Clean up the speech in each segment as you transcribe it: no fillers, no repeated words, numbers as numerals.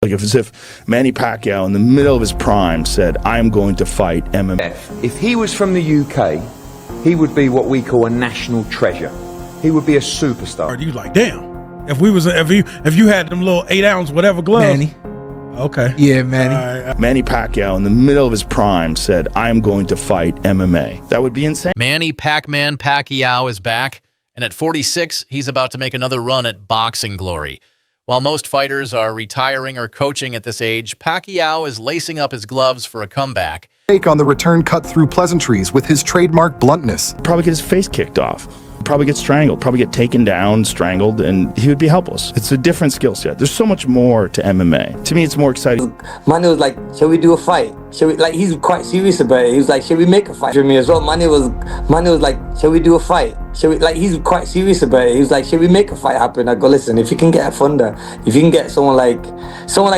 Like as if Manny Pacquiao in the middle of his prime said, I'm going to fight MMA. If he was from the UK, he would be what we call a national treasure. He would be a superstar. You like, damn, if you had them little 8-ounce whatever gloves. Manny. Okay. Yeah, Manny. Manny Pacquiao in the middle of his prime said, I'm going to fight MMA. That would be insane. Manny Pac-Man Pacquiao is back, and at 46, he's about to make another run at boxing glory. While most fighters are retiring or coaching at this age, Pacquiao is lacing up his gloves for a comeback. Take on the return cut through pleasantries with his trademark bluntness. Probably get his face kicked off. Probably get strangled. Probably get taken down, strangled, and he would be helpless. It's a different skill set. There's so much more to MMA. To me, it's more exciting. Manny was like, shall we do a fight? Shall we, like, he's quite serious about it. He was like, shall we make a fight? For me as well, Manny was like, shall we do a fight? Shall we, like, he's quite serious about it. He was like, shall we make a fight happen? I go, listen, if you can get a Thunder, if you can get someone like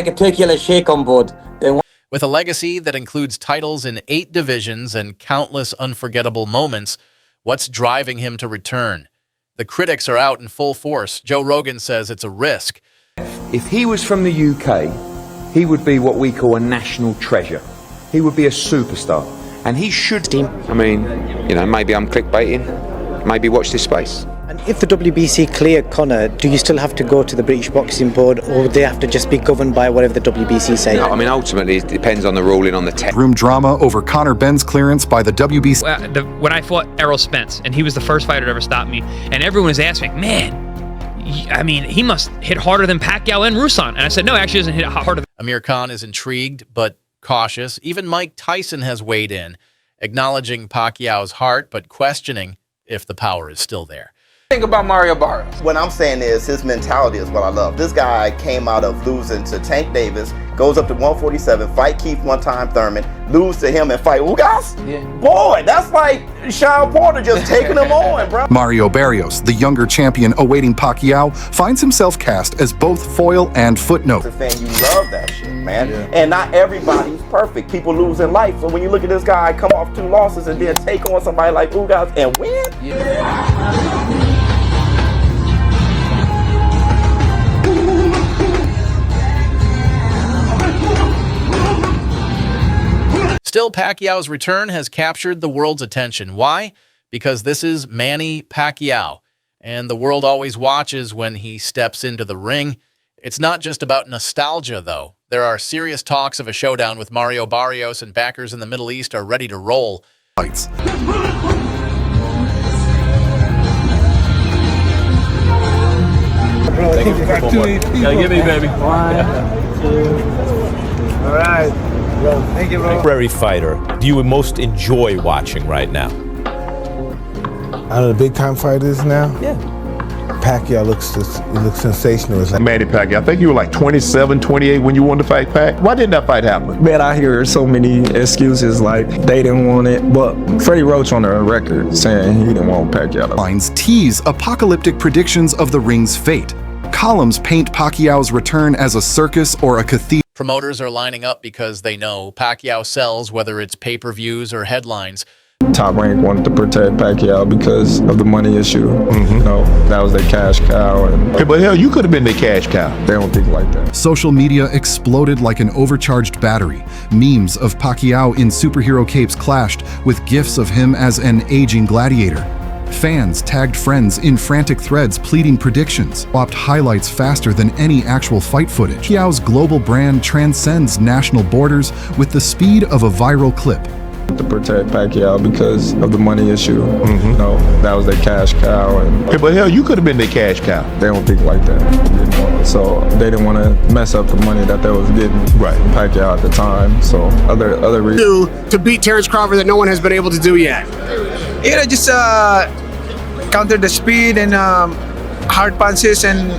a Turkey Yellow Sheikh on board, then with a legacy that includes titles in 8 divisions and countless unforgettable moments, what's driving him to return? The critics are out in full force. Joe Rogan says it's a risk. If he was from the UK, he would be what we call a national treasure. He would be a superstar. And he should... I mean, you know, maybe I'm clickbaiting. Maybe watch this space. And if the WBC clear Conor, do you still have to go to the British Boxing Board, or would they have to just be governed by whatever the WBC say? No, I mean, ultimately, it depends on the ruling on the tech. Room drama over Conor Benn's clearance by the WBC. When I fought Errol Spence, and he was the first fighter to ever stop me, and everyone was asking, man, I mean, he must hit harder than Pacquiao and Rusan. And I said, no, actually doesn't hit harder. Amir Khan is intrigued, but cautious. Even Mike Tyson has weighed in, acknowledging Pacquiao's heart, but questioning if the power is still there. Think about Mario Barrios. What I'm saying is his mentality is what I love. This guy came out of losing to Tank Davis, goes up to 147, fight Keith one-time Thurman, lose to him and fight Ugas? Yeah. Boy, that's like Sean Porter just taking him on, bro. Mario Barrios, the younger champion awaiting Pacquiao, finds himself cast as both foil and footnote. As a fan, you love that shit, man. Yeah. And not everybody's perfect. People lose in life. So when you look at this guy come off 2 losses and then take on somebody like Ugas and win, Still, Pacquiao's return has captured the world's attention. Why? Because this is Manny Pacquiao, and the world always watches when he steps into the ring. It's not just about nostalgia, though. There are serious talks of a showdown with Mario Barrios, and backers in the Middle East are ready to roll. Fights. Gotta get me, baby. 1, 2. All right. Thank you, bro. Contemporary fighter do you most enjoy watching right now? Out of the big time fighters now? Yeah. Pacquiao looks sensational. It's like Manny Pacquiao, I think you were like 27, 28 when you wanted to fight Pac. Why didn't that fight happen? Man, I hear so many excuses like they didn't want it, but Freddie Roach on the record saying he didn't want Pacquiao. Lines tease apocalyptic predictions of the ring's fate. Columns paint Pacquiao's return as a circus or a cathedral. Promoters are lining up because they know Pacquiao sells, whether it's pay-per-views or headlines. Top Rank wanted to protect Pacquiao because of the money issue. You know, that was their cash cow. And hey, but hell, you could have been their cash cow. They don't think like that. Social media exploded like an overcharged battery. Memes of Pacquiao in superhero capes clashed with gifs of him as an aging gladiator. Fans tagged friends in frantic threads pleading predictions, swapped highlights faster than any actual fight footage. Pacquiao's global brand transcends national borders with the speed of a viral clip. To protect Pacquiao because of the money issue. You know, that was their cash cow. And hey, but hell, you could have been their cash cow. They don't think like that. So they didn't want to mess up the money that they was getting from Pacquiao at the time. So other reasons. To beat Terrence Crawford that no one has been able to do yet. Yeah, just counter the speed and hard punches and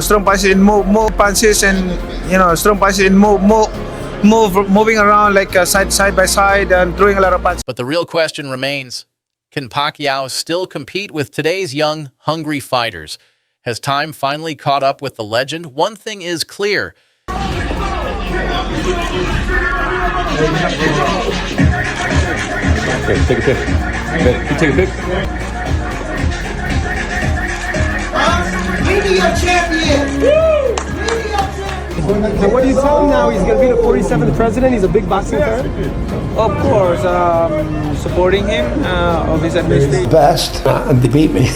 strong punches and move punches and strong punches and moving around like side by side and throwing a lot of punches. But the real question remains, can Pacquiao still compete with today's young, hungry fighters? Has time finally caught up with the legend? One thing is clear. Okay, take a pic. You take a pic. Media champion! So what do you tell him now? He's going to be the 47th president. He's a big boxing fan. Of course, supporting him of his administration. Best, and they beat me.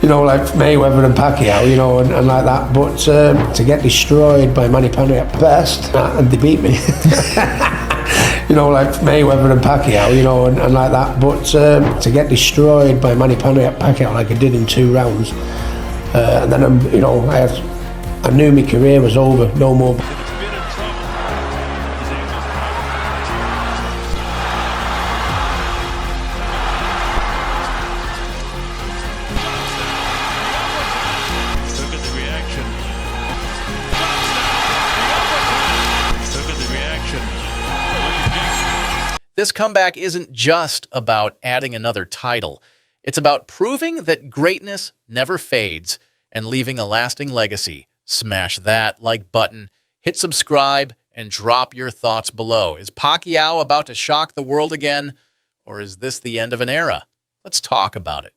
You know, like Mayweather and Pacquiao, you know, and like that. But to get destroyed by Manny Pacquiao, best, and they beat me. You know, like Mayweather and Pacquiao, you know, and like that. But to get destroyed by Manny Pacquiao like I did in 2 rounds, and then you know, I knew my career was over, no more. This comeback isn't just about adding another title. It's about proving that greatness never fades and leaving a lasting legacy. Smash that like button, hit subscribe, and drop your thoughts below. Is Pacquiao about to shock the world again, or is this the end of an era? Let's talk about it.